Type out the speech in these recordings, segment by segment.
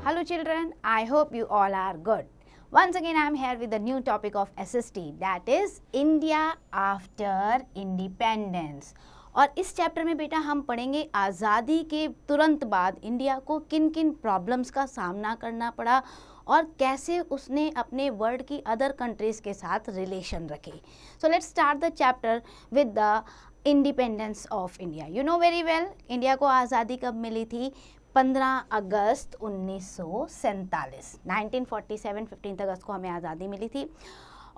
Hello children, I hope you all are good. Once again I am here with a new topic of SST, that is India after independence. और इस chapter में बेटा हम पढ़ेंगे आज़ादी के तुरंत बाद इंडिया को किन किन प्रॉब्लम्स का सामना करना पड़ा और कैसे उसने अपने वर्ल्ड की अदर कंट्रीज़ के साथ रिलेशन रखे. So let's start the chapter with the independence of India. You know very well India को आज़ादी कब मिली थी? 15 अगस्त 1947. 1947 15 अगस्त को हमें आज़ादी मिली थी.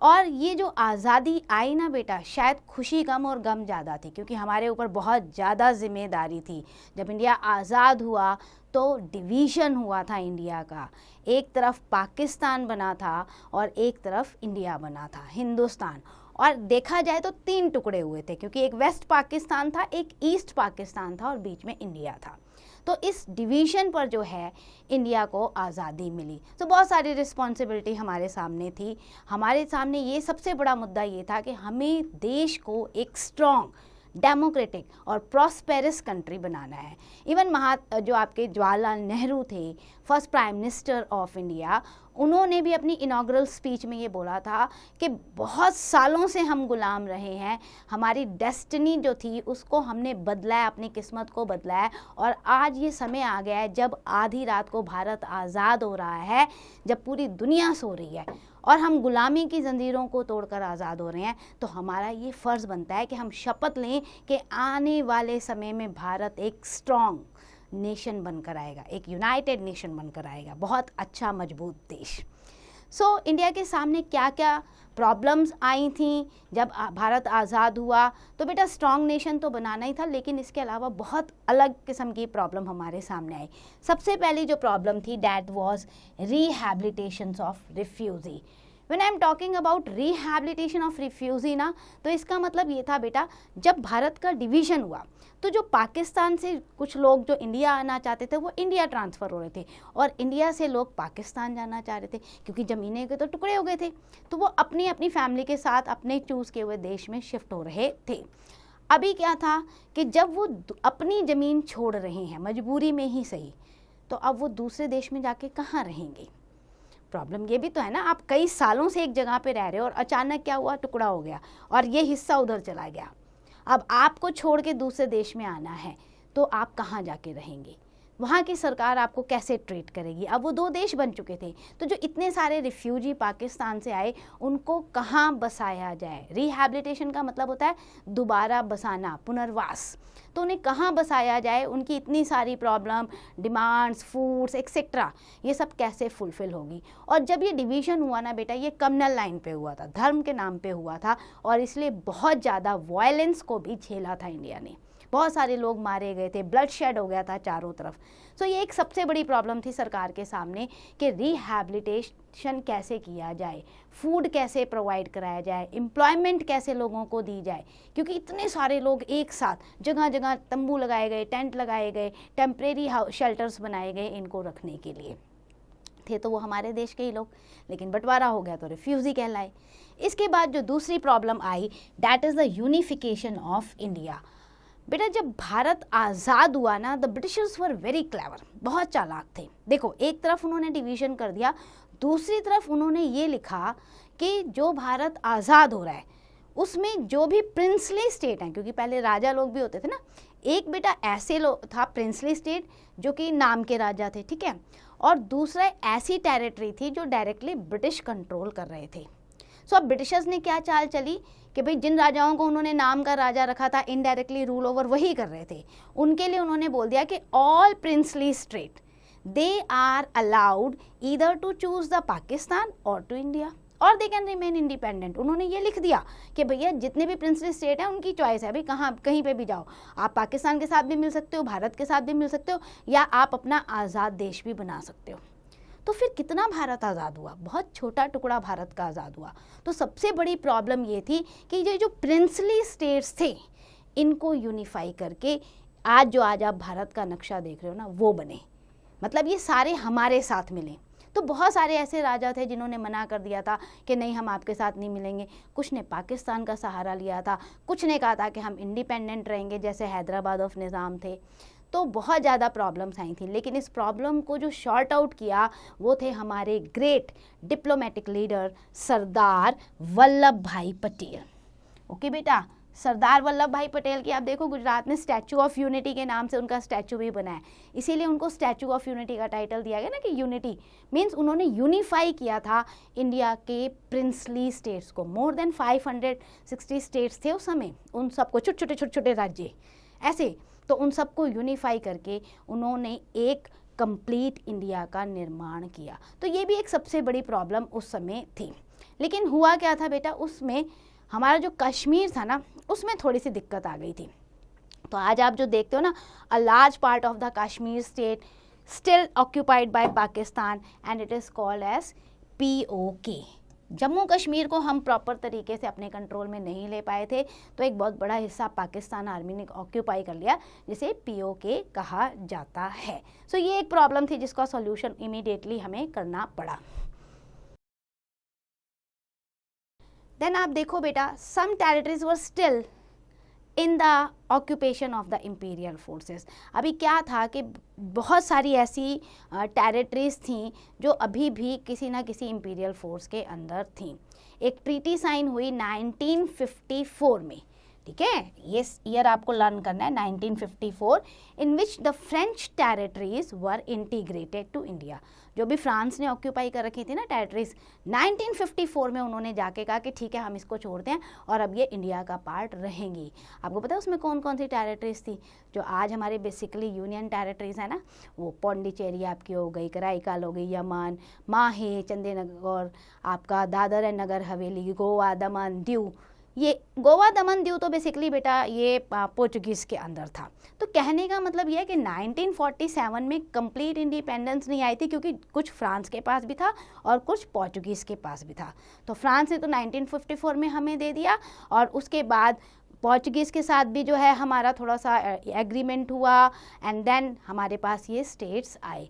और ये जो आज़ादी आई ना बेटा, शायद खुशी कम और गम ज़्यादा थी, क्योंकि हमारे ऊपर बहुत ज़्यादा जिम्मेदारी थी. जब इंडिया आज़ाद हुआ तो डिवीज़न हुआ था इंडिया का. एक तरफ पाकिस्तान बना था और एक तरफ इंडिया बना था, हिंदुस्तान. और देखा जाए तो 3 टुकड़े हुए थे, क्योंकि एक वेस्ट पाकिस्तान था, एक ईस्ट पाकिस्तान था और बीच में इंडिया था. तो इस डिवीज़न पर जो है इंडिया को आज़ादी मिली. तो बहुत सारी रिस्पॉन्सिबिलिटी हमारे सामने थी. हमारे सामने ये सबसे बड़ा मुद्दा ये था कि हमें देश को एक स्ट्रॉन्ग, डेमोक्रेटिक और प्रॉस्पेरस कंट्री बनाना है. इवन जो आपके जवाहरलाल नेहरू थे, first prime minister of India, उन्होंने भी अपनी इनॉग्रल स्पीच में ये बोला था कि बहुत सालों से हम गुलाम रहे हैं, हमारी डेस्टिनी जो थी उसको हमने बदला है, अपनी किस्मत को बदला है, और आज ये समय आ गया है जब आधी रात को भारत आज़ाद हो रहा है, जब पूरी दुनिया सो रही है और हम गुलामी की जंजीरों को तोड़कर आज़ाद हो रहे हैं. तो हमारा ये फ़र्ज़ बनता है कि हम शपथ लें कि आने वाले समय में भारत एक स्ट्रॉन्ग नेशन बनकर आएगा, एक यूनाइटेड नेशन बनकर आएगा, बहुत अच्छा मजबूत देश. सो इंडिया के सामने क्या क्या प्रॉब्लम्स आई थी जब भारत आज़ाद हुआ? तो बेटा स्ट्रॉन्ग नेशन तो बनाना ही था, लेकिन इसके अलावा बहुत अलग किस्म की प्रॉब्लम हमारे सामने आई. सबसे पहली जो प्रॉब्लम थी that was rehabilitations of refugee. When I am talking about rehabilitation of refugee ना, तो इसका मतलब ये था बेटा, जब भारत का डिवीज़न हुआ तो जो पाकिस्तान से कुछ लोग जो इंडिया आना चाहते थे वो इंडिया ट्रांसफ़र हो रहे थे, और इंडिया से लोग पाकिस्तान जाना चाह रहे थे, क्योंकि ज़मीनें के तो टुकड़े हो गए थे. तो वो अपनी अपनी फैमिली के साथ अपने चूज़ किए हुए देश में शिफ्ट हो रहे थे. अभी क्या था कि जब वो अपनी ज़मीन छोड़ रहे हैं, मजबूरी में ही सही, तो अब वो दूसरे देश में जाके कहाँ रहेंगे? प्रॉब्लम ये भी तो है ना, आप कई सालों से एक जगह पे रह रहे हो और अचानक क्या हुआ, टुकड़ा हो गया और ये हिस्सा उधर चला गया. अब आपको छोड़ के दूसरे देश में आना है तो आप कहाँ जाके रहेंगे? वहाँ की सरकार आपको कैसे ट्रीट करेगी? अब वो 2 देश बन चुके थे, तो जो इतने सारे रिफ्यूजी पाकिस्तान से आए उनको कहाँ बसाया जाए? रिहैबिलिटेशन का मतलब होता है दोबारा बसाना, पुनर्वास. तो उन्हें कहाँ बसाया जाए? उनकी इतनी सारी प्रॉब्लम, डिमांड्स, फूड्स एक्सेट्रा, ये सब कैसे फुलफ़िल होगी? और जब ये डिवीज़न हुआ ना बेटा, ये कम्युनल लाइन पे हुआ था, धर्म के नाम पे हुआ था, और इसलिए बहुत ज़्यादा वायलेंस को भी झेला था इंडिया ने. बहुत सारे लोग मारे गए थे, ब्लड शेड हो गया था चारों तरफ. सो ये एक सबसे बड़ी प्रॉब्लम थी सरकार के सामने कि रिहैबिलिटेशन कैसे किया जाए, फूड कैसे प्रोवाइड कराया जाए, एम्प्लॉयमेंट कैसे लोगों को दी जाए, क्योंकि इतने सारे लोग एक साथ जगह जगह तंबू लगाए गए, टेंट लगाए गए, टेम्परेरी शेल्टर्स बनाए गए इनको रखने के लिए. थे तो वो हमारे देश के ही लोग, लेकिन बंटवारा हो गया तो रिफ्यूजी कहलाए. इसके बाद जो दूसरी problem I that is the unification of India. बेटा जब भारत आज़ाद हुआ ना, the Britishers were very clever, बहुत चालाक थे. देखो एक तरफ उन्होंने डिवीज़न कर दिया, दूसरी तरफ उन्होंने ये लिखा कि जो भारत आज़ाद हो रहा है उसमें जो भी प्रिंसली स्टेट हैं, क्योंकि पहले राजा लोग भी होते थे ना, एक बेटा ऐसे लोग था प्रिंसली स्टेट जो कि नाम के राजा थे, ठीक है, और दूसरा ऐसी टेरिटरी थी जो डायरेक्टली ब्रिटिश कंट्रोल कर रहे थे. सो अब ब्रिटिशर्स ने क्या चाल चली कि भाई जिन राजाओं को उन्होंने नाम का राजा रखा था, इनडायरेक्टली रूल ओवर वही कर रहे थे, उनके लिए उन्होंने बोल दिया कि all princely state they are allowed either to choose the Pakistan और टू इंडिया और दे कैन रिमेन इंडिपेंडेंट. उन्होंने ये लिख दिया कि भैया जितने भी प्रिंसली स्टेट हैं उनकी चॉइस है, भाई कहीं पे भी जाओ, आप पाकिस्तान के साथ भी मिल सकते हो, भारत के साथ भी मिल सकते हो, या आप अपना आज़ाद देश भी बना सकते हो. तो फिर कितना भारत आज़ाद हुआ? बहुत छोटा टुकड़ा भारत का आज़ाद हुआ. तो सबसे बड़ी प्रॉब्लम ये थी कि ये जो प्रिंसली स्टेट्स थे इनको यूनिफाई करके आज आप भारत का नक्शा देख रहे हो ना, वो बने, मतलब ये सारे हमारे साथ मिलें. तो बहुत सारे ऐसे राजा थे जिन्होंने मना कर दिया था कि नहीं हम आपके साथ नहीं मिलेंगे. कुछ ने पाकिस्तान का सहारा लिया था, कुछ ने कहा था कि हम इंडिपेंडेंट रहेंगे, जैसे हैदराबाद ऑफ निज़ाम थे. तो बहुत ज़्यादा प्रॉब्लम्स आई थी, लेकिन इस प्रॉब्लम को जो शॉर्ट आउट किया वो थे हमारे great diplomatic leader Sardar Vallabh भाई पटेल। ओके बेटा, सरदार वल्लभ भाई पटेल की आप देखो गुजरात में स्टैचू ऑफ यूनिटी के नाम से उनका स्टैचू भी बना है, इसीलिए उनको स्टैचू ऑफ यूनिटी का टाइटल दिया गया ना, कि यूनिटी मीन्स उन्होंने यूनिफाई किया था इंडिया के प्रिंसली स्टेट्स को। मोर देन 560 स्टेट्स थे उस समय, उन सबको छोटे छोटे राज्य ऐसे, तो उन सबको यूनिफाई करके उन्होंने एक कंप्लीट इंडिया का निर्माण किया। तो ये भी एक सबसे बड़ी प्रॉब्लम उस समय थी। लेकिन हुआ क्या था बेटा, उसमें हमारा जो कश्मीर था ना, उसमें थोड़ी सी दिक्कत आ गई थी। तो आज आप जो देखते हो ना, a large part of the Kashmir state still occupied by Pakistan and it is called as POK। Jammu Kashmir को हम प्रॉपर तरीके से अपने कंट्रोल में नहीं ले पाए थे, तो एक बहुत बड़ा हिस्सा पाकिस्तान आर्मी ने ऑक्यूपाई कर लिया, जिसे POK कहा जाता है। सो ये एक प्रॉब्लम थी जिसका सॉल्यूशन इमीडिएटली हमें करना पड़ा। देन आप देखो बेटा, some territories were still in the occupation of the imperial forces. अभी क्या था कि बहुत सारी ऐसी टेरिटरीज थी जो अभी भी किसी ना किसी इम्पीरियल फोर्स के अंदर थी। एक ट्रीटी साइन हुई 1954 में, ठीक है, ये ईयर आपको लर्न करना है, 1954, in which the French territories were integrated to India. जो भी फ्रांस ने ऑक्यूपाई कर रखी थी ना टेरिटरीज, 1954 में उन्होंने जाके कहा कि ठीक है हम इसको छोड़ते हैं और अब ये इंडिया का पार्ट रहेंगी। आपको पता है उसमें कौन कौन सी टेरिटरीज थी? जो आज हमारे बेसिकली यूनियन टेरिटरीज है ना, वो पौंडीचेरी आपकी हो गई, कराईकाल हो गई, यमन, माहे, चंडीगढ़, आपका दादर एंड नगर हवेली, गोवा, दमन, दीव। ये गोवा, दमन, दीव तो बेसिकली बेटा ये पोर्चुगीज़ के अंदर था। तो कहने का मतलब ये है कि 1947 में कंप्लीट इंडिपेंडेंस नहीं आई थी, क्योंकि कुछ फ्रांस के पास भी था और कुछ पोर्चुगीज़ के पास भी था। तो फ्रांस ने तो 1954 में हमें दे दिया, और उसके बाद पोर्चुगीज़ के साथ भी जो है हमारा थोड़ा सा एग्रीमेंट हुआ, एंड देन हमारे पास ये स्टेट्स आए।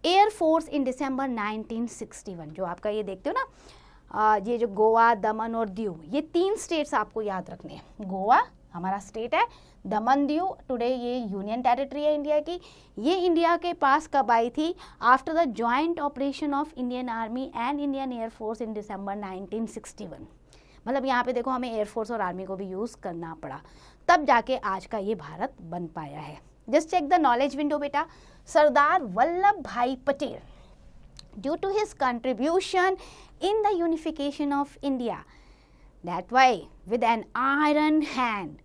एयरफोर्स इन दिसंबर 1961, जो आपका ये देखते हो ना, ये जो गोवा, दमन और दीव, ये 3 स्टेट्स आपको याद रखने हैं। गोवा हमारा स्टेट है, दमन दीव टुडे ये यूनियन टेरिटरी है इंडिया की। ये इंडिया के पास कब आई थी? After the joint operation of Indian army and Indian air force in December 1961। मतलब यहाँ पे देखो हमें एयरफोर्स और आर्मी को भी यूज़ करना पड़ा, तब जाके आज का ये भारत बन पाया है। Just check the knowledge window बेटा। सरदार वल्लभ भाई Patel, due to his contribution in the unification of India, that why with an iron hand,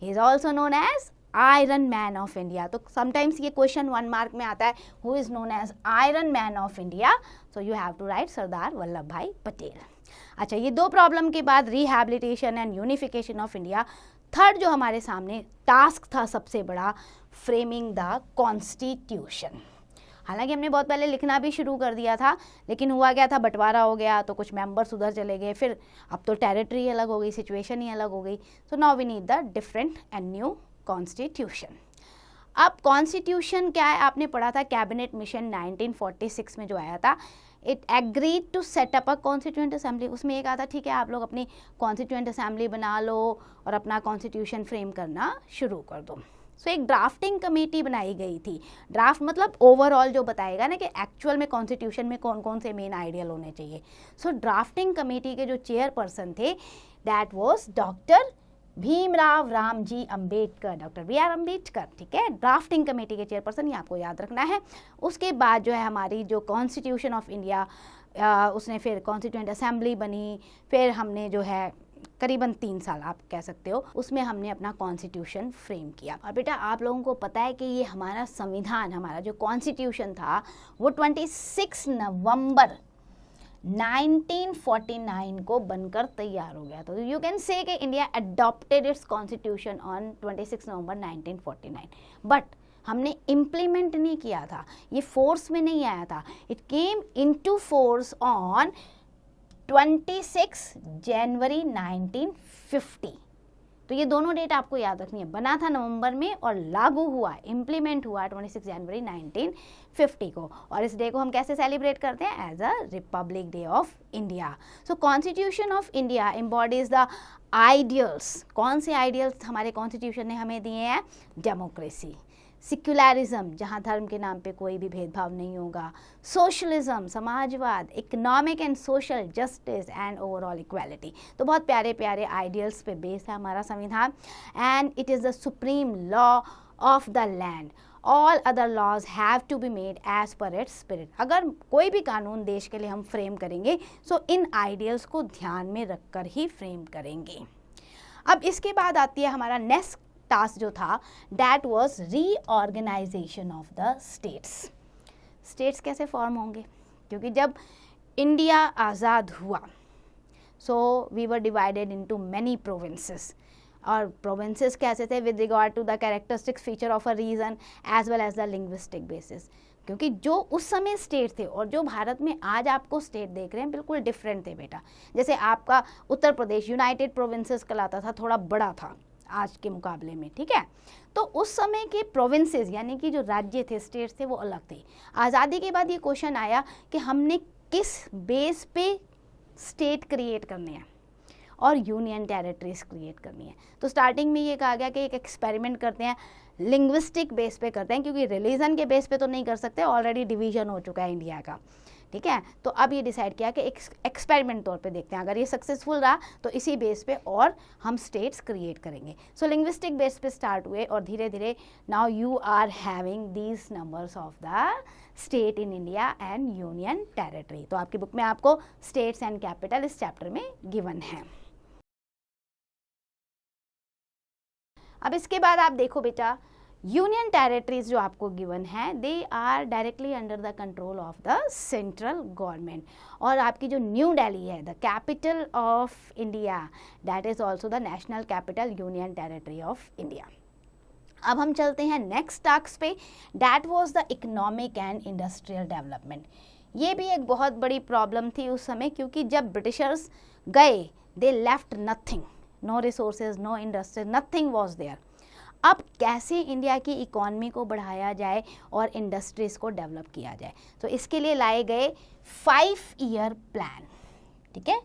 he is also known as Iron Man of India. तो sometimes ये question 1 mark में आता है, who is known as Iron Man of India, so you have to write Sardar Vallabh भाई पटेल। अच्छा, ये 2 problem के बाद rehabilitation and unification of India. Third जो हमारे सामने टास्क था सबसे बड़ा, फ्रेमिंग द कॉन्स्टिट्यूशन। हालांकि हमने बहुत पहले लिखना भी शुरू कर दिया था, लेकिन हुआ क्या था, बंटवारा हो गया तो कुछ मेंबर्स उधर चले गए, फिर अब तो टेरिटरी अलग हो गई, सिचुएशन ही अलग हो गई। So now we need the different and new constitution. अब कॉन्स्टिट्यूशन क्या है, आपने पढ़ा था कैबिनेट मिशन 1946 में जो आया था, it agreed to set up a constituent assembly. उसमें एक आता ठीक है आप लोग अपनी कॉन्स्टिट्यूएंट असेंबली बना लो और अपना कॉन्स्टिट्यूशन फ्रेम करना शुरू कर दो। सो एक ड्राफ्टिंग कमेटी बनाई गई थी। ड्राफ्ट मतलब ओवरऑल जो बताएगा ना कि एक्चुअल में कॉन्स्टिट्यूशन में कौन कौन से मेन आइडियल होने चाहिए। सो ड्राफ्टिंग कमेटी के जो चेयरपर्सन थे, that was doctor Bhimrao Ramji Ambedkar, doctor BR Ambedkar, ठीक है, ड्राफ्टिंग कमेटी के चेयरपर्सन, ये आपको याद रखना है। उसके बाद जो है हमारी जो कॉन्स्टिट्यूशन ऑफ इंडिया, उसने फिर कॉन्स्टिट्यूएंट असेंबली बनी, फिर हमने जो है करीबन 3 साल आप कह सकते हो, उसमें हमने अपना कॉन्स्टिट्यूशन फ्रेम किया। और बेटा आप लोगों को पता है कि ये हमारा संविधान, हमारा जो कॉन्स्टिट्यूशन था वो 26 नवंबर 1949 को बनकर तैयार हो गया। तो यू कैन से कि India adopted it's constitution on 26 November 1949, but हमने इम्प्लीमेंट नहीं किया था, ये फोर्स में नहीं आया था। It came into force on 26 जनवरी 1950। तो ये दोनों डेट आपको याद रखनी है, बना था नवंबर में और लागू हुआ, इम्प्लीमेंट हुआ 26 जनवरी 1950 को। और इस डे को हम कैसे सेलिब्रेट करते हैं? As a republic day of India. So constitution of India embodies the ideals. कौन से आइडियल्स हमारे कॉन्स्टिट्यूशन ने हमें दिए हैं? डेमोक्रेसी, सिक्युलरिज्म, जहाँ धर्म के नाम पे कोई भी भेदभाव नहीं होगा, सोशलिज्म, समाजवाद, economic and social justice and overall equality. तो बहुत प्यारे प्यारे आइडियल्स पे बेस है हमारा संविधान। And it is the supreme law of the land, all other laws have to be made as per its spirit. अगर कोई भी कानून देश के लिए हम फ्रेम करेंगे सो इन आइडियल्स को ध्यान में रखकर ही फ्रेम करेंगे। अब इसके बाद आती है हमारा नेक्स्ट टास्क जो था, that was reorganisation of the states. States कैसे फॉर्म होंगे, क्योंकि जब इंडिया आज़ाद हुआ so we were divided into many provinces, और प्रोविंसेस कैसे थे with regard to the characteristics feature of a region as well as the linguistic basis. क्योंकि जो उस समय स्टेट थे और जो भारत में आज आपको स्टेट देख रहे हैं बिल्कुल डिफरेंट थे बेटा। जैसे आपका उत्तर प्रदेश यूनाइटेड प्रोविंसेस कहलाता था, थोड़ा बड़ा था आज के मुकाबले में, ठीक है। तो उस समय के प्रोविंसेस यानी कि जो राज्य थे, स्टेट्स थे, वो अलग थे। आज़ादी के बाद ये क्वेश्चन आया कि हमने किस बेस पे स्टेट क्रिएट करने हैं और यूनियन टेरिटरीज क्रिएट करनी है। तो स्टार्टिंग में ये कहा गया कि एक एक्सपेरिमेंट करते हैं, लिंग्विस्टिक बेस पे करते हैं, क्योंकि रिलीजन के बेस पे तो नहीं कर सकते, ऑलरेडी डिवीजन हो चुका है इंडिया का, ठीक है। तो अब ये डिसाइड किया कि एक एक्सपेरिमेंट तौर पे देखते हैं, अगर ये सक्सेसफुल रहा तो इसी बेस पे और हम स्टेट्स क्रिएट करेंगे। सो लिंग्विस्टिक बेस पे स्टार्ट हुए और धीरे धीरे now you are having these numbers of the state in India and union territory. तो आपकी बुक में आपको स्टेट्स एंड कैपिटल इस चैप्टर में गिवन है। अब इसके बाद आप देखो बेटा, यूनियन टेरिटरीज जो आपको गिवन है they are directly under the control of the central government, और आपकी जो न्यू दिल्ली है the capital of India, that is also the national capital union territory of India. अब हम चलते हैं नेक्स्ट टास्क पे, that was the economic and industrial development. ये भी एक बहुत बड़ी प्रॉब्लम थी उस समय, क्योंकि जब ब्रिटिशर्स गए they left nothing, no resources, no industry, nothing was there. अब कैसे इंडिया की इकॉनमी को बढ़ाया जाए और इंडस्ट्रीज़ को डेवलप किया जाए, तो इसके लिए लाए गए 5 ईयर प्लान, ठीक है।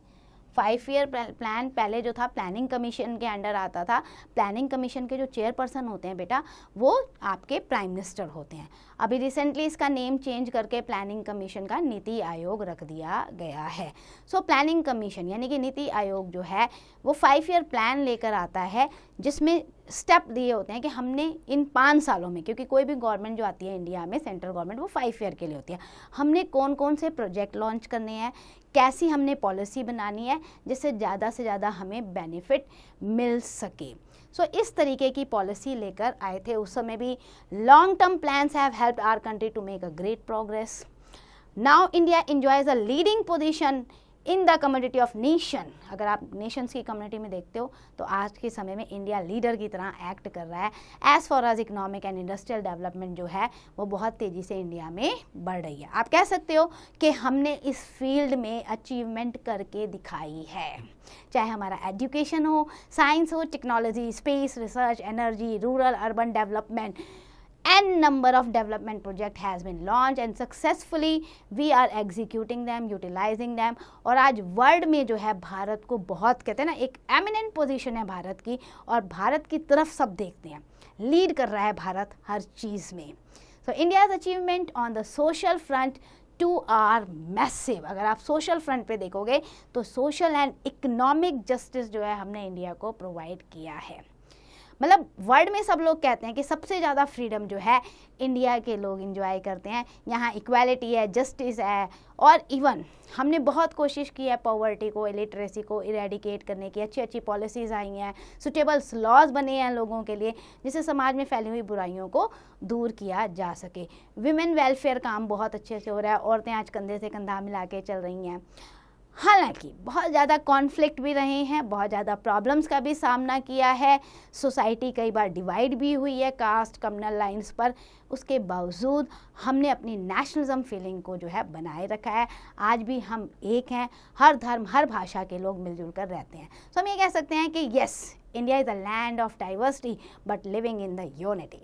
5 ईयर प्लान पहले जो था प्लानिंग कमीशन के अंडर आता था। प्लानिंग कमीशन के जो चेयरपर्सन होते हैं बेटा वो आपके प्राइम मिनिस्टर होते हैं। अभी रिसेंटली इसका नेम चेंज करके प्लानिंग कमीशन का नीति आयोग रख दिया गया है। सो प्लानिंग कमीशन यानी कि नीति आयोग जो है वो 5 ईयर प्लान लेकर आता है, जिसमें स्टेप दिए होते हैं कि हमने इन 5 सालों में, क्योंकि कोई भी गवर्नमेंट जो आती है इंडिया में सेंट्रल गवर्नमेंट वो 5 ईयर के लिए होती है, हमने कौन कौन से प्रोजेक्ट लॉन्च करने हैं, कैसी हमने पॉलिसी बनानी है जिससे ज़्यादा से ज़्यादा हमें बेनिफिट मिल सके। सो इस तरीके की पॉलिसी लेकर आए थे उस समय भी। Long term plans have helped our country to make a great progress. Now India enjoys a leading position in the community of nation. अगर आप नेशंस की कम्युनिटी में देखते हो तो आज के समय में इंडिया लीडर की तरह एक्ट कर रहा है। As far as economic and industrial development जो है वो बहुत तेज़ी से इंडिया में बढ़ रही है। आप कह सकते हो कि हमने इस फील्ड में अचीवमेंट करके दिखाई है, चाहे हमारा एजुकेशन हो, साइंस हो, technology, space research, energy, rural urban development. N number of development project has been launched and successfully we are executing them, utilizing them। और आज वर्ल्ड में जो है भारत को बहुत कहते हैं ना एक एमिनेंट पोजीशन है भारत की, और भारत की तरफ सब देखते हैं, लीड कर रहा है भारत हर चीज़ में। So India's achievement on the social front too are massive. अगर आप सोशल फ्रंट पे देखोगे तो सोशल एंड इकोनॉमिक जस्टिस जो है हमने इंडिया को प्रोवाइड किया है। मतलब वर्ल्ड में सब लोग कहते हैं कि सबसे ज़्यादा फ्रीडम जो है इंडिया के लोग इंजॉय करते हैं, यहाँ इक्वालिटी है, जस्टिस है, और इवन हमने बहुत कोशिश की है पॉवर्टी को, इलिटरेसी को इरेडिकेट करने की। अच्छी अच्छी पॉलिसीज़ आई हैं, सुटेबल्स लॉज बने हैं लोगों के लिए, जिससे समाज में फैली हुई बुराइयों को दूर किया जा सके। विमेन वेलफेयर काम बहुत अच्छे से हो रहा है, औरतें आज कंधे से कंधा मिला के चल रही हैं। हालांकि बहुत ज़्यादा कॉन्फ्लिक्ट भी रहे हैं, बहुत ज़्यादा प्रॉब्लम्स का भी सामना किया है, सोसाइटी कई बार डिवाइड भी हुई है कास्ट कम्युनल लाइंस पर। उसके बावजूद हमने अपनी नेशनलिज्म फीलिंग को जो है बनाए रखा है। आज भी हम एक हैं, हर धर्म हर भाषा के लोग मिलजुल कर रहते हैं। सो हम ये कह सकते हैं कि yes, India is a land of diversity but living in the unity.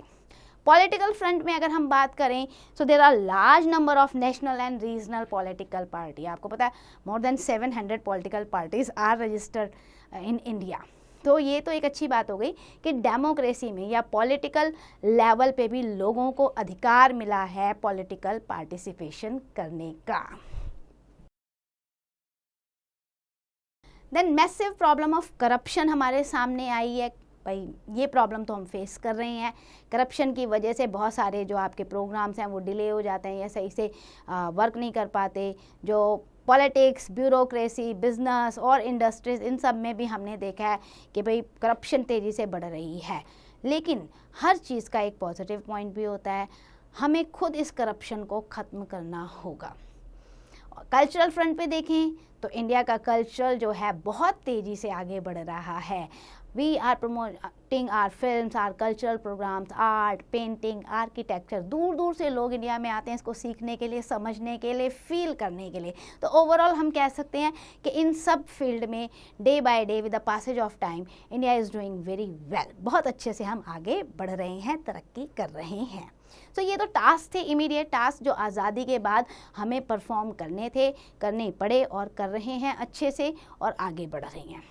Political front में अगर हम बात करें so there are large number of national and regional political party. आपको पता है more than 700 political parties are registered in India. तो ये तो एक अच्छी बात हो गई कि डेमोक्रेसी में या पॉलिटिकल लेवल पे भी लोगों को अधिकार मिला है पॉलिटिकल पार्टिसिपेशन करने का। Then massive problem of corruption हमारे सामने आई है। भाई ये प्रॉब्लम तो हम फेस कर रहे हैं। करप्शन की वजह से बहुत सारे जो आपके प्रोग्राम्स हैं वो डिले हो जाते हैं या सही से वर्क नहीं कर पाते। जो पॉलिटिक्स, ब्यूरोक्रेसी, बिजनेस और इंडस्ट्रीज, इन सब में भी हमने देखा है कि भाई करप्शन तेज़ी से बढ़ रही है। लेकिन हर चीज़ का एक पॉजिटिव पॉइंट भी होता है। हमें खुद इस करप्शन को ख़त्म करना होगा। कल्चरल फ्रंट पे देखें तो इंडिया का कल्चर जो है बहुत तेज़ी से आगे बढ़ रहा है। We are promoting our films, our cultural programmes, art, painting, architecture. दूर दूर से लोग इंडिया में आते हैं इसको सीखने के लिए, समझने के लिए, फील करने के लिए। तो ओवरऑल हम कह सकते हैं कि इन सब फील्ड में day by day with the passage of time India is doing very well. बहुत अच्छे से हम आगे बढ़ रहे हैं, तरक्की कर रहे हैं। तो ये तो टास्क थे, इमीडिएट टास्क जो आज़ादी के बाद हमें परफॉर्म करने थे, करने पड़े और कर रहे हैं अच्छे से और आगे बढ़ रहे हैं।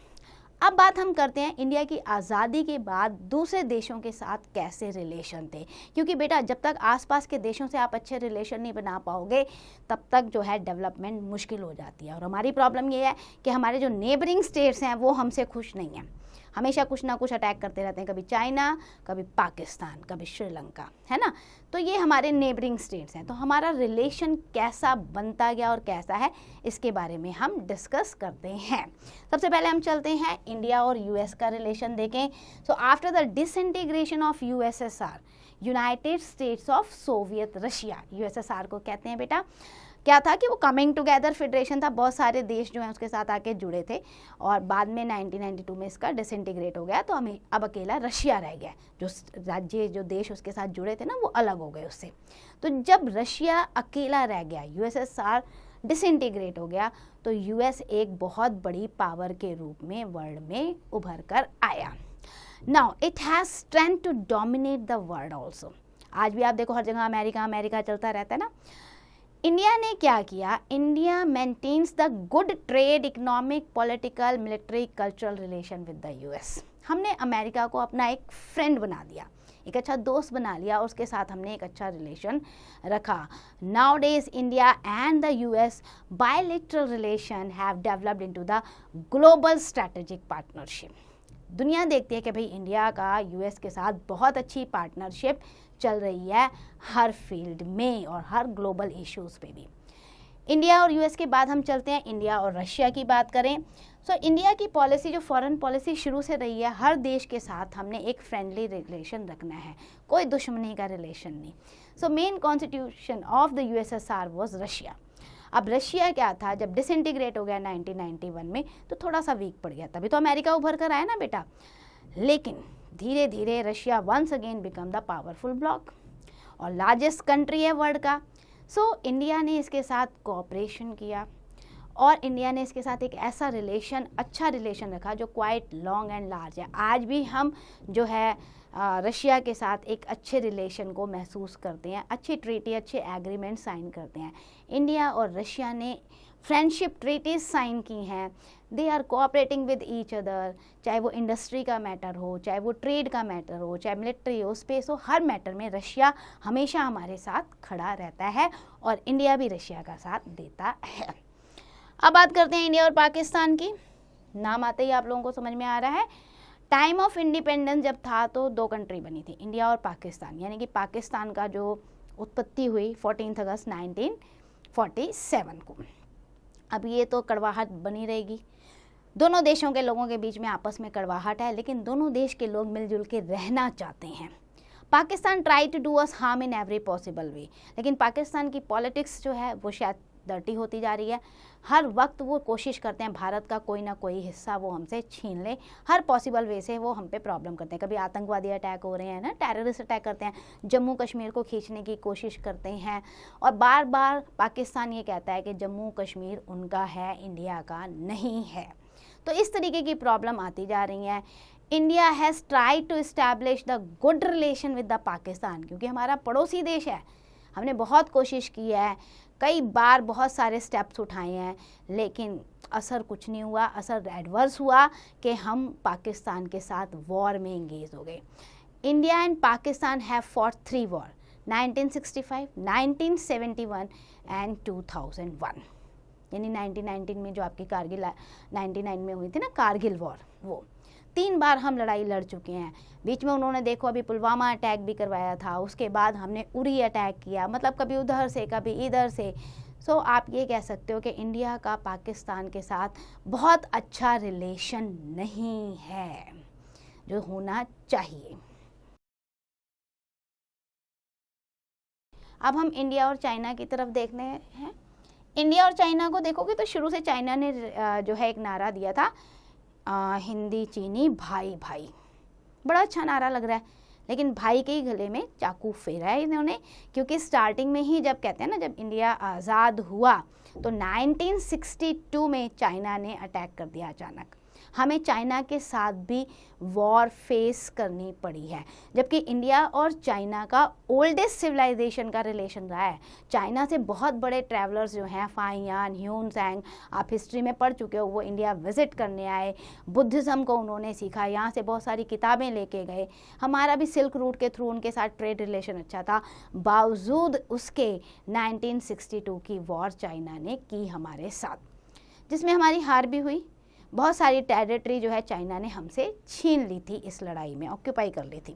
अब बात हम करते हैं इंडिया की आज़ादी के बाद दूसरे देशों के साथ कैसे रिलेशन थे। क्योंकि बेटा जब तक आसपास के देशों से आप अच्छे रिलेशन नहीं बना पाओगे तब तक जो है डेवलपमेंट मुश्किल हो जाती है। और हमारी प्रॉब्लम ये है कि हमारे जो नेबरिंग स्टेट्स हैं वो हमसे खुश नहीं हैं। हमेशा कुछ ना कुछ अटैक करते रहते हैं, कभी चाइना, कभी पाकिस्तान, कभी श्रीलंका, है ना। तो ये हमारे नेबरिंग स्टेट्स हैं। तो हमारा रिलेशन कैसा बनता गया और कैसा है इसके बारे में हम डिस्कस करते हैं। सबसे पहले हम चलते हैं इंडिया और यूएस का रिलेशन देखें। So after the disintegration of USSR, United states of Soviet Russia, USSR को कहते हैं बेटा, क्या था कि वो कमिंग टुगेदर फेडरेशन था। बहुत सारे देश जो हैं उसके साथ आके जुड़े थे और बाद में 1992 में इसका डिसइंटीग्रेट हो गया। तो हमें अब अकेला रशिया रह गया। जो राज्य, जो देश उसके साथ जुड़े थे ना, वो अलग हो गए उससे। तो जब रशिया अकेला रह गया, यूएसएसआर डिसइंटीग्रेट हो गया, तो यूएस एक बहुत बड़ी पावर के रूप में वर्ल्ड में उभर कर आया। Now it has strength to dominate the world also. आज भी आप देखो हर जगह अमेरिका अमेरिका चलता रहता है ना। इंडिया ने क्या किया? India maintains the good trade, economic, political, military, cultural relation with the US. हमने अमेरिका को अपना एक फ्रेंड बना दिया, एक अच्छा दोस्त बना लिया और उसके साथ हमने एक अच्छा रिलेशन रखा। Now days India and the US bilateral relation have developed into the global strategic partnership. दुनिया देखती है कि भाई इंडिया का यूएस के साथ बहुत अच्छी पार्टनरशिप चल रही है हर फील्ड में और हर ग्लोबल इश्यूज़ पे भी। इंडिया और यूएस के बाद हम चलते हैं इंडिया और रशिया की बात करें। इंडिया की पॉलिसी, जो फॉरेन पॉलिसी शुरू से रही है, हर देश के साथ हमने एक फ्रेंडली रिलेशन रखना है, कोई दुश्मनी का रिलेशन नहीं। Main constitution of the USSR was Russia. अब रशिया क्या था, जब डिसइंटीग्रेट हो गया 1991 में तो थोड़ा सा वीक पड़ गया, तभी तो अमेरिका उभर कर आया ना बेटा। लेकिन धीरे धीरे Russia once again become the powerful bloc और लार्जेस्ट कंट्री है वर्ल्ड का। इंडिया ने इसके साथ कोऑपरेशन किया और इंडिया ने इसके साथ एक ऐसा रिलेशन, अच्छा रिलेशन रखा जो क्वाइट लॉन्ग एंड लार्ज है। आज भी हम जो है रशिया के साथ एक अच्छे रिलेशन को महसूस करते हैं, अच्छी ट्रीटी, अच्छे एग्रीमेंट साइन करते हैं। इंडिया और रशिया ने फ्रेंडशिप ट्रीटीज साइन की हैं। They are cooperating with each other, चाहे वो इंडस्ट्री का मैटर हो, चाहे वो ट्रेड का मैटर हो, चाहे मिलिट्री हो, स्पेस हो, हर मैटर में रशिया हमेशा हमारे साथ खड़ा रहता है और इंडिया भी रशिया का साथ देता है। अब बात करते हैं इंडिया और पाकिस्तान की। नाम आते ही आप लोगों को समझ में आ रहा है, टाइम ऑफ इंडिपेंडेंस जब था तो दो कंट्री बनी थी, इंडिया और पाकिस्तान। यानी कि पाकिस्तान का जो उत्पत्ति हुई 14 अगस्त 1947 को। अब ये तो कड़वाहट बनी रहेगी, दोनों देशों के लोगों के बीच में आपस में कड़वाहट है, लेकिन दोनों देश के लोग मिलजुल के रहना चाहते हैं। Pakistan try to do us harm in every possible way, लेकिन पाकिस्तान की पॉलिटिक्स जो है वो शायद डर्टी होती जा रही है। हर वक्त वो कोशिश करते हैं भारत का कोई ना कोई हिस्सा वो हमसे छीन ले, हर पॉसिबल वे से वो हम पे प्रॉब्लम करते हैं। कभी आतंकवादी अटैक हो रहे हैं ना, टेररिस्ट अटैक करते हैं, जम्मू कश्मीर को खींचने की कोशिश करते हैं और बार बार पाकिस्तान ये कहता है कि जम्मू कश्मीर उनका है, इंडिया का नहीं है। तो इस तरीके की प्रॉब्लम आती जा रही है। India has tried to establish the good relation with the Pakistan, क्योंकि हमारा पड़ोसी देश है, हमने बहुत कोशिश की है, कई बार बहुत सारे स्टेप्स उठाए हैं, लेकिन असर कुछ नहीं हुआ। असर एडवर्स हुआ कि हम पाकिस्तान के साथ वॉर में इंगेज हो गए। India and Pakistan have fought 3 war, 1965, 1971 and 2001। यानी 1919 में जो आपकी कारगिल 99 में हुई थी ना कारगिल वॉर, वो 3 बार हम लड़ाई लड़ चुके हैं। बीच में उन्होंने देखो अभी पुलवामा अटैक भी करवाया था, उसके बाद हमने उरी अटैक किया, मतलब कभी उधर से कभी इधर से। सो आप ये कह सकते हो कि इंडिया का पाकिस्तान के साथ बहुत अच्छा रिलेशन नहीं है जो होना चाहिए। अब हम इंडिया और चाइना की तरफ देखते हैं। इंडिया और चाइना को देखोगे तो शुरू से चाइना ने जो है एक नारा दिया था, हिंदी चीनी भाई भाई। बड़ा अच्छा नारा लग रहा है, लेकिन भाई के ही गले में चाकू फेरा है इन्होंने, क्योंकि स्टार्टिंग में ही जब कहते हैं ना, जब इंडिया आज़ाद हुआ तो 1962 में चाइना ने अटैक कर दिया अचानक। हमें चाइना के साथ भी वॉर फेस करनी पड़ी है, जबकि इंडिया और चाइना का ओल्डेस्ट सिविलाइजेशन का रिलेशन रहा है। चाइना से बहुत बड़े ट्रैवलर्स जो हैं, फाइयान, ह्यून सैंग, आप हिस्ट्री में पढ़ चुके हो, वो इंडिया विजिट करने आए, बुद्धिज़्म को उन्होंने सीखा, यहाँ से बहुत सारी किताबें लेके गए। हमारा भी सिल्क रूट के थ्रू उनके साथ ट्रेड रिलेशन अच्छा था। बावजूद उसके 1962 की वॉर चाइना ने की हमारे साथ, जिसमें हमारी हार भी हुई। बहुत सारी टेरिटरी जो है चाइना ने हमसे छीन ली थी, इस लड़ाई में ऑक्यूपाई कर ली थी।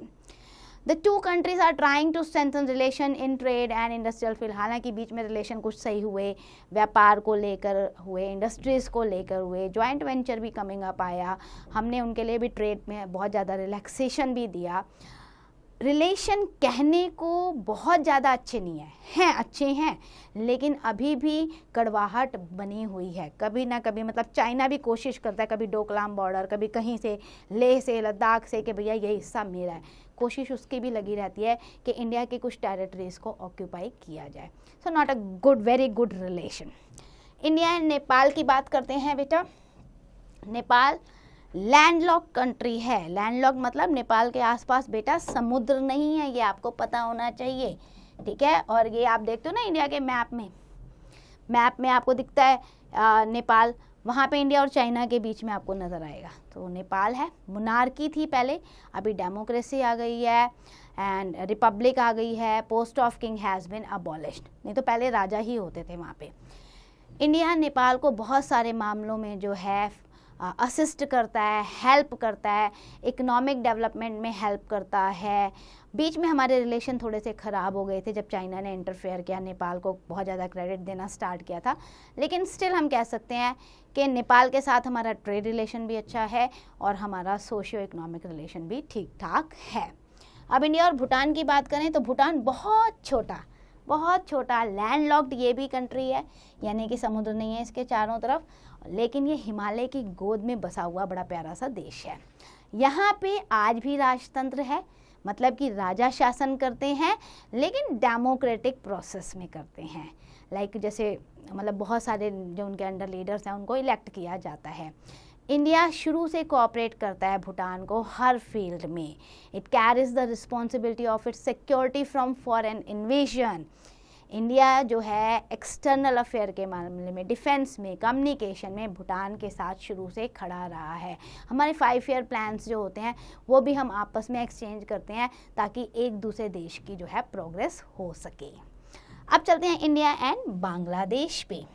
The 2 countries are trying to strengthen relation in trade and industrial field. हालांकि बीच में रिलेशन कुछ सही हुए, व्यापार को लेकर हुए, इंडस्ट्रीज़ को लेकर हुए, जॉइंट वेंचर भी कमिंग अप आया, हमने उनके लिए भी ट्रेड में बहुत ज़्यादा रिलैक्सेशन भी दिया। रिलेशन कहने को बहुत ज़्यादा अच्छे नहीं हैं अच्छे हैं, लेकिन अभी भी कड़वाहट बनी हुई है। कभी ना कभी मतलब चाइना भी कोशिश करता है, कभी डोकलाम बॉर्डर, कभी कहीं से लेह से लद्दाख से कि भैया ये हिस्सा मेरा है, कोशिश उसकी भी लगी रहती है कि इंडिया के कुछ टेरिटरीज़ को ऑक्यूपाई किया जाए। So not a good, very good relation. India and Nepal की बात करते हैं बेटा। नेपाल लैंडलॉक कंट्री है। लैंडलॉक मतलब नेपाल के आसपास बेटा समुद्र नहीं है, ये आपको पता होना चाहिए, ठीक है। और ये आप देखते हो ना इंडिया के मैप में आपको दिखता है नेपाल, वहाँ पे इंडिया और चाइना के बीच में आपको नज़र आएगा। तो नेपाल है, मोनार्की थी पहले, अभी डेमोक्रेसी आ गई है एंड रिपब्लिक आ गई है। Post of king has been abolished, नहीं तो पहले राजा ही होते थे वहाँ पे। इंडिया नेपाल को बहुत सारे मामलों में जो है असिस्ट करता है, हेल्प करता है, इकोनॉमिक डेवलपमेंट में हेल्प करता है। बीच में हमारे रिलेशन थोड़े से ख़राब हो गए थे जब चाइना ने इंटरफेयर किया, नेपाल को बहुत ज़्यादा क्रेडिट देना स्टार्ट किया था, लेकिन स्टिल हम कह सकते हैं कि नेपाल के साथ हमारा ट्रेड रिलेशन भी अच्छा है और हमारा सोशियो इकोनॉमिक रिलेशन भी ठीक ठाक है। अब इंडिया और भूटान की बात करें तो भूटान बहुत छोटा लैंडलॉक्ड ये भी कंट्री है, यानी कि समुद्र नहीं है इसके चारों तरफ, लेकिन ये हिमालय की गोद में बसा हुआ बड़ा प्यारा सा देश है। यहाँ पे आज भी राजतंत्र है, मतलब कि राजा शासन करते हैं, लेकिन डेमोक्रेटिक प्रोसेस में करते हैं। लाइक जैसे मतलब बहुत सारे जो उनके अंडर लीडर्स हैं उनको इलेक्ट किया जाता है। इंडिया शुरू से कोऑपरेट करता है भूटान को हर फील्ड में। It carries the responsibility of its security from foreign invasion. India जो है एक्सटर्नल अफेयर के मामले में, डिफेंस में, कम्युनिकेशन में भूटान के साथ शुरू से खड़ा रहा है। हमारे 5 ईयर प्लान्स जो होते हैं वो भी हम आपस में एक्सचेंज करते हैं ताकि एक दूसरे देश की जो है प्रोग्रेस हो सके। अब चलते हैं इंडिया एंड बांग्लादेश पे।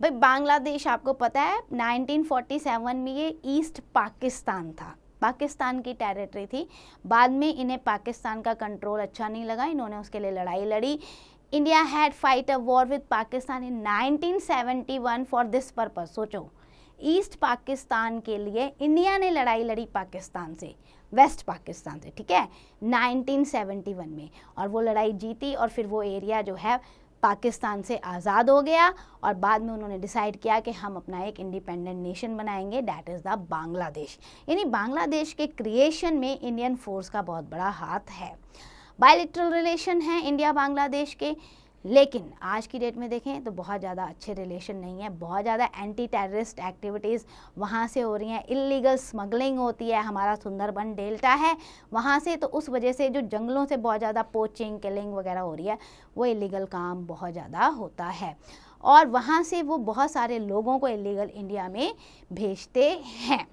भाई बांग्लादेश आपको पता है 1947 में ये ईस्ट पाकिस्तान था, पाकिस्तान की टेरिटरी थी। बाद में इन्हें पाकिस्तान का कंट्रोल अच्छा नहीं लगा, इन्होंने उसके लिए लड़ाई लड़ी। India had fight a war with Pakistan in 1971 for this purpose. सोचो, ईस्ट पाकिस्तान के लिए इंडिया ने लड़ाई लड़ी पाकिस्तान से, वेस्ट पाकिस्तान से, ठीक है, 1971 में, और वो लड़ाई जीती और फिर वो एरिया जो है पाकिस्तान से आज़ाद हो गया। और बाद में उन्होंने डिसाइड किया कि हम अपना एक इंडिपेंडेंट नेशन बनाएंगे, दैट इज़ द बांग्लादेश। यानी बांग्लादेश के क्रिएशन में इंडियन फोर्स का बहुत बड़ा हाथ है। बायलैटरल रिलेशन है इंडिया बांग्लादेश के, लेकिन आज की डेट में देखें तो बहुत ज़्यादा अच्छे रिलेशन नहीं है, बहुत ज़्यादा एंटी टेररिस्ट एक्टिविटीज़ वहाँ से हो रही हैं, इलीगल स्मगलिंग होती है, हमारा सुंदरबन डेल्टा है वहाँ से, तो उस वजह से जो जंगलों से बहुत ज़्यादा पोचिंग किलिंग वगैरह हो रही है, वो इलीगल काम बहुत ज़्यादा होता है और वहाँ से वो बहुत सारे लोगों को इलीगल इंडिया में भेजते हैं।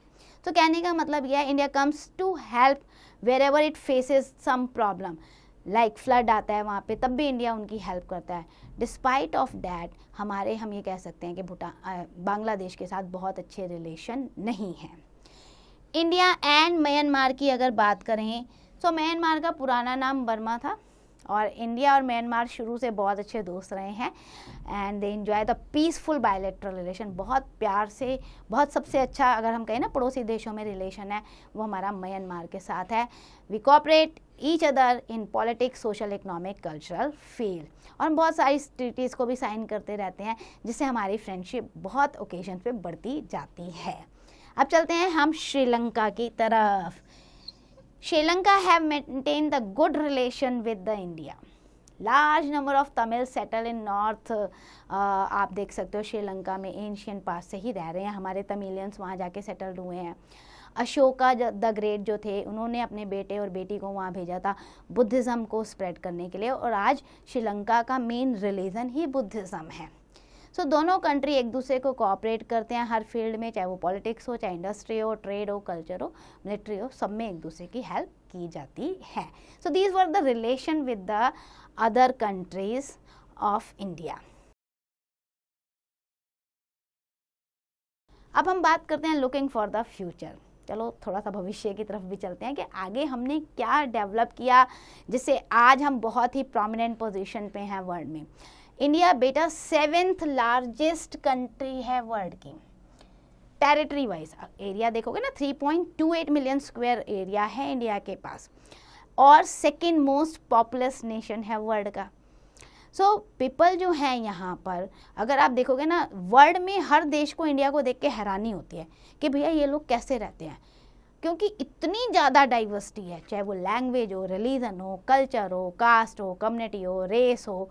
तो कहने का मतलब यह है, India comes to help wherever it faces some problem, like flood आता है वहाँ पे, तब भी इंडिया उनकी हेल्प करता है। डिस्पाइट ऑफ दैट हम ये कह सकते हैं कि बांग्लादेश के साथ बहुत अच्छे रिलेशन नहीं हैं। इंडिया एंड म्यांमार की अगर बात करें तो म्यांमार का पुराना नाम बर्मा था और इंडिया और म्यांमार शुरू से बहुत अच्छे दोस्त रहे हैं and they enjoy the peaceful bilateral relation. बहुत प्यार से, बहुत सबसे अच्छा अगर हम कहें ना पड़ोसी देशों में रिलेशन है वो हमारा म्यांमार के साथ है। We cooperate each other in politics, social, economic, cultural field और हम बहुत सारी ट्रीटीज़ को भी साइन करते रहते हैं जिससे हमारी फ्रेंडशिप बहुत ओकेजन पे बढ़ती जाती है। अब चलते हैं हम श्रीलंका की तरफ। Sri Lanka have maintain the good relation with the India. Large number of Tamil settle in north, आप देख सकते हो श्रीलंका में एंशियंट पास से ही रह रहे हैं, हमारे तमिलियंस वहाँ जाके सेटल्ड हुए हैं। अशोका द ग्रेट जो थे उन्होंने अपने बेटे और बेटी को वहाँ भेजा था बुद्धिज़्म को स्प्रेड करने के लिए और आज श्रीलंका का मेन रिलीजन ही बुद्धिज़्म है। सो दोनों कंट्री एक दूसरे को कोऑपरेट करते हैं हर फील्ड में, चाहे वो पॉलिटिक्स हो, चाहे इंडस्ट्री हो, ट्रेड हो, कल्चर हो, मिलिट्री हो, सब में एक दूसरे की हेल्प की जाती है। So these were the relation with the other countries of India. अब हम बात करते हैं लुकिंग फॉर द फ्यूचर। चलो थोड़ा सा भविष्य की तरफ भी चलते हैं कि आगे हमने क्या डेवलप किया जिससे आज हम बहुत ही प्रोमिनेंट पोजीशन पे हैं वर्ल्ड में। इंडिया बेटा 7th लार्जेस्ट कंट्री है वर्ल्ड की, टेरिटरी वाइज एरिया देखोगे ना 3.28 मिलियन स्क्वायर एरिया है इंडिया के पास और 2nd मोस्ट पॉपुलस नेशन है वर्ल्ड का। सो पीपल जो हैं यहाँ पर अगर आप देखोगे ना वर्ल्ड में हर देश को इंडिया को देख के हैरानी होती है कि भैया ये लोग कैसे रहते हैं, क्योंकि इतनी ज़्यादा डाइवर्सिटी है, चाहे वो लैंग्वेज हो, रिलीजन हो, कल्चर हो, कास्ट हो, कम्युनिटी हो, रेस हो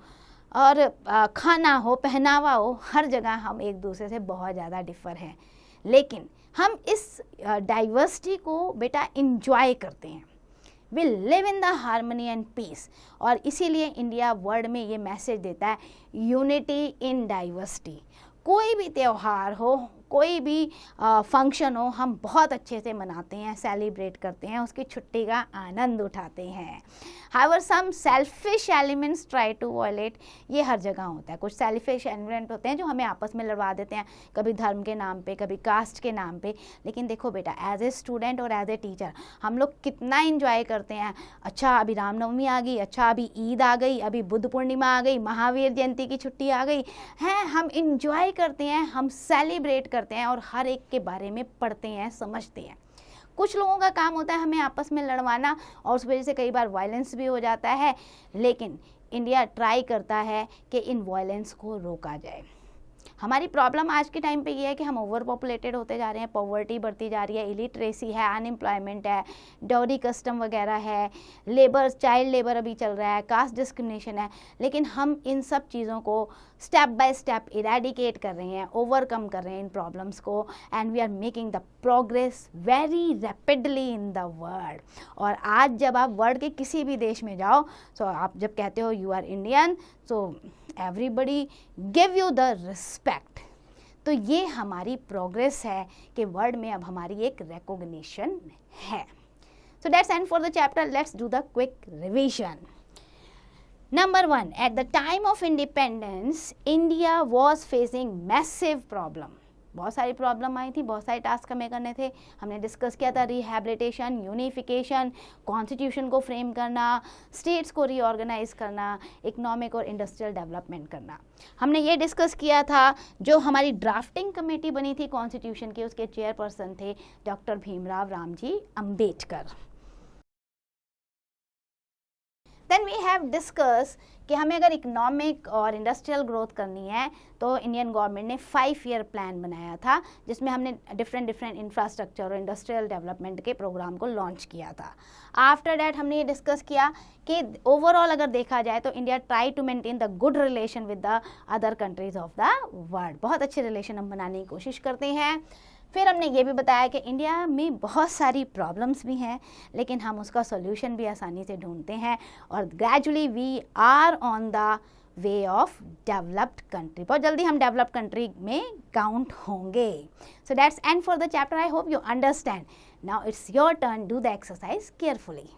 और खाना हो, पहनावा हो, हर जगह हम एक दूसरे से बहुत ज़्यादा डिफर हैं। लेकिन हम इस डाइवर्सिटी को बेटा इंजॉय करते हैं, we live in the harmony and peace और इसीलिए इंडिया वर्ल्ड में ये मैसेज देता है यूनिटी इन डाइवर्सिटी। कोई भी त्यौहार हो, कोई भी फंक्शन हो, हम बहुत अच्छे से मनाते हैं, सेलिब्रेट करते हैं, उसकी छुट्टी का आनंद उठाते हैं। However some selfish elements try to violate, ये हर जगह होता है, कुछ सेल्फिश एलिमेंट होते हैं जो हमें आपस में लड़वा देते हैं, कभी धर्म के नाम पे, कभी कास्ट के नाम पे। लेकिन देखो बेटा एज ए स्टूडेंट और एज ए टीचर हम लोग कितना इंजॉय करते हैं। अच्छा अभी रामनवमी आ गई, अच्छा अभी ईद आ गई, अभी बुद्ध पूर्णिमा आ गई, महावीर जयंती की छुट्टी आ गई है, हम इंजॉय करते हैं, हम सेलिब्रेट करते हैं और हर एक के बारे में पढ़ते हैं, समझते हैं। कुछ लोगों का काम होता है हमें आपस में लड़वाना और उस वजह से कई बार वायलेंस भी हो जाता है, लेकिन इंडिया ट्राई करता है कि इन वायलेंस को रोका जाए। हमारी प्रॉब्लम आज के टाइम पे ये है कि हम ओवर पॉपुलेटेड होते जा रहे हैं, पॉवर्टी बढ़ती जा रही है, इलिटरेसी है, अनएम्प्लॉयमेंट है, डॉरी कस्टम वगैरह है, लेबर, चाइल्ड लेबर अभी चल रहा है, कास्ट डिस्क्रिमिनेशन है। लेकिन हम इन सब चीज़ों को स्टेप बाय स्टेप इरेडिकेट कर रहे हैं, ओवरकम कर रहे हैं इन प्रॉब्लम्स को and we are making the progress very rapidly in the world. और आज जब आप वर्ल्ड के किसी भी देश में जाओ तो आप जब कहते हो you are Indian, so everybody give you the respect. तो ये हमारी प्रोग्रेस है कि वर्ल्ड में अब हमारी एक रिकॉग्निशन है। सो that's end for the chapter, let's do the quick revision. Number 1, at the time of independence, India was facing massive problem. बहुत सारी प्रॉब्लम आई थी, बहुत सारे टास्क हमें करने थे। हमने डिस्कस किया था रिहैबिलिटेशन, यूनिफिकेशन, कॉन्स्टिट्यूशन को फ्रेम करना, स्टेट्स को रीऑर्गेनाइज करना, इकोनॉमिक और इंडस्ट्रियल डेवलपमेंट करना। हमने ये डिस्कस किया था, जो हमारी ड्राफ्टिंग कमेटी बनी थी कॉन्स्टिट्यूशन की, उसके चेयरपर्सन थे doctor Bhimrao Ramji Ambedkar. Then we have discuss कि हमें अगर इकोनॉमिक और इंडस्ट्रियल ग्रोथ करनी है तो इंडियन गवर्नमेंट ने 5 ईयर प्लान बनाया था, जिसमें हमने डिफरेंट इंफ्रास्ट्रक्चर और इंडस्ट्रियल डेवलपमेंट के प्रोग्राम को लॉन्च किया था। आफ्टर दैट हमने ये डिस्कस किया कि ओवरऑल अगर देखा जाए तो India try to maintain the good relation with the other countries of the world, बहुत अच्छे रिलेशन हम बनाने की कोशिश करते हैं। फिर हमने ये भी बताया कि इंडिया में बहुत सारी प्रॉब्लम्स भी हैं, लेकिन हम उसका सॉल्यूशन भी आसानी से ढूंढते हैं और gradually we are on the way of developed country, बहुत जल्दी हम डेवलप्ड कंट्री में काउंट होंगे। So that's end for the chapter. I hope you understand. Now it's your turn, do the exercise carefully.